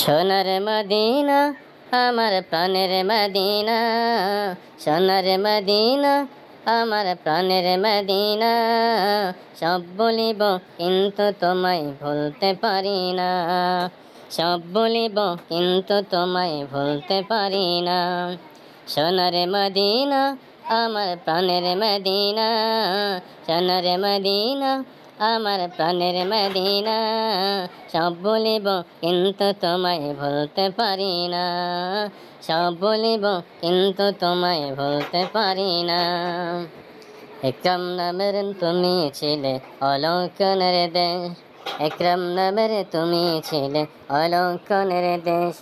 সোনার মদিনা আমার প্রাণের মদিনা, সোনার মদিনা আমার প্রাণের মদিনা। সব বলিব কিন্তু তোমায় ভুলতে পারি না, সব বলিব কিন্তু তোমায় ভুলতে পারি না। সোনার মদিনা আমার প্রাণের মদিনা, সোনার মদিনা আমার প্রাণের মদিনা। সব বলিব কিন্তু তোমায় ভুলতে পারি না, সব বলিব কিন্তু তোমায় ভুলতে পারি না। একরাম নামের তুমি ছিলে অলঙ্কারের দেশ, একরাম নামের তুমি ছিলে অলঙ্কারের দেশ।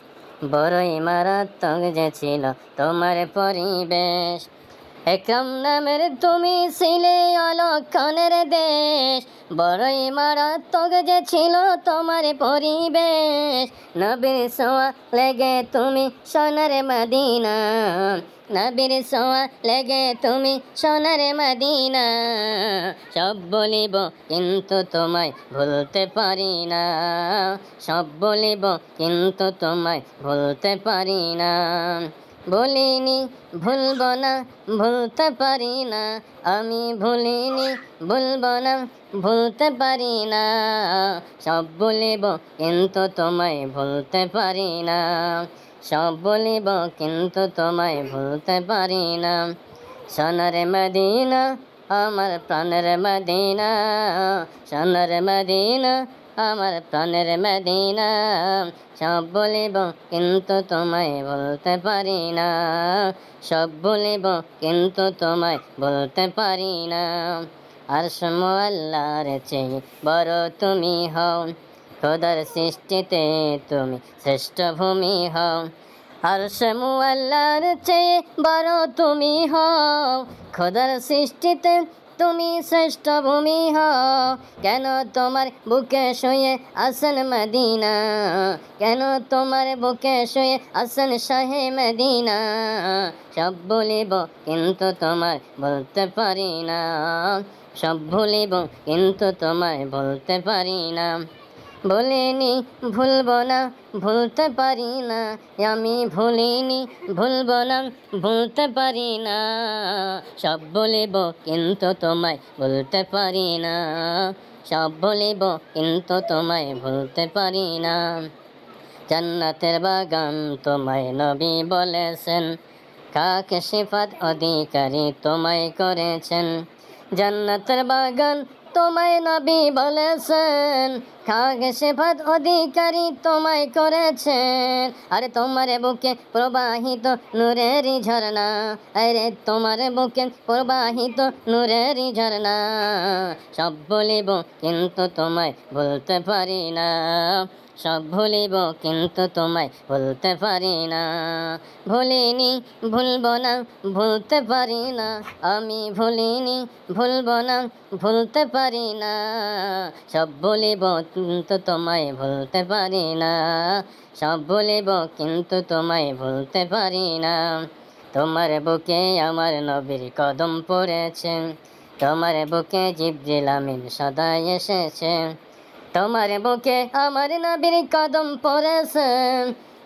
বড়ই মারাত্মক যে ছিল তোমার পরিবেশ। একরাম নামের তুমি ছিলে অলক্ষণের দেশ, বড়ই মারাত্মক যে ছিল তোমার পরিবেশ। নবীর ছোঁয়া লেগে তুমি সোনার মদিনা, নবীর ছোঁয়া লেগে তুমি সোনার মদিনা। সব বলিব কিন্তু তোমায় ভুলতে পারি না, সব বলিব কিন্তু তোমায় ভুলতে পারি না। বলিনি ভুলব না, ভুলতে পারি না, আমি ভুলিনি ভুলব না, ভুলতে পারি না। সব বলিব কিন্তু তোমায় ভুলতে পারি না, সব বলিব কিন্তু তোমায় ভুলতে পারি না। সোনার মদিনা আমার প্রাণের মদিনা, সোনার মদিনা আমার প্রাণের মদিনা। সব বলিব কিন্তু তোমায় বলতে পারি না, সব বলিব কিন্তু তোমায় বলতে পারি না। আরশ আল্লাহর চেয়ে বড় তুমি হও, খোদার সৃষ্টিতে তুমি শ্রেষ্ঠ ভূমি হও। আরশ আল্লাহর চেয়ে বড় তুমি হও, খোদার সৃষ্টিতে তুমি শ্রেষ্ঠ ভূমি হও। কেন তোমার বুকে শুয়ে আছেন মদিনা, কেন তোমার বুকে শুয়ে আছেন শাহে মদিনা। সব বলিব কিন্তু তোমার বলতে পারি না, সব ভুলিব কিন্তু তোমায় বলতে পারি না। বলিনি ভুলব না, ভুলতে পারি না, আমি ভুলিনি ভুলব না, ভুলতে পারি না। সব বলিব কিন্তু তোমায় বলতে পারি না, সব বলিব কিন্তু তোমায় ভুলতে পারি না। জান্নাতের বাগান তোমায় নবী বলেছেন, খাক সিফাত অধিকারী তোমায় করেছেন। জান্নাতের বাগান তোমায় নবী বলেছেন, খাক সিফাত অধিকারী তোমায় করেছেন। আরে তোমার বুকে প্রবাহিত নূরের ঝরনা, আরে তোমার বুকে প্রবাহিত নূরের ঝরনা। সব বলিব কিন্তু তোমায় বলতে পারি না, সব ভুলিব কিন্তু তোমায় বলতে পারি না। ভুলিনি ভুলব না, ভুলতে পারি না, আমি ভুলিনি ভুলব না, ভুলতে পারি না। সব বলিব কিন্তু তোমায় ভুলতে পারি না, সব বলিব কিন্তু তোমায় ভুলতে পারি না। তোমার বুকে আমার নবীর কদম পড়েছে, তোমার বুকে জিবরিল আমিন সদা এসেছে। তোমার বুকে আমার নবীর কদম পড়েছে,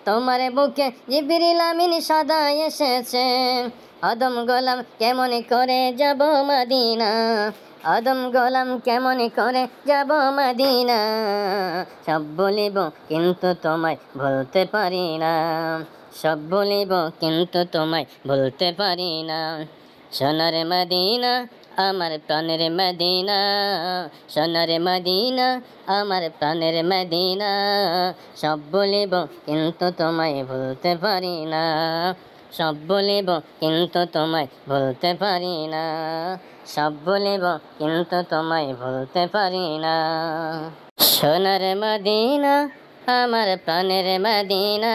তোমার বুকে জিবরিল আমিন সদা এসেছে। আদম গোলাম কেমন করে যাব মদিনা, আদম গোলাম কেমন করে যাব মদিনা। সব বলিব কিন্তু তোমায় বলতে পারি না, সব বলিব কিন্তু তোমায় বলতে পারি না। সোনার মদিনা আমার প্রাণের মদিনা, সোনার মদিনা আমার প্রাণের মদিনা। সব বলিব কিন্তু তোমায় বলতে পারি না, সব বলিব কিন্তু তোমায় বলতে পারি না, সব বলিব কিন্তু তোমায় বলতে পারি না। সোনার মদিনা আমার প্রাণের মদিনা।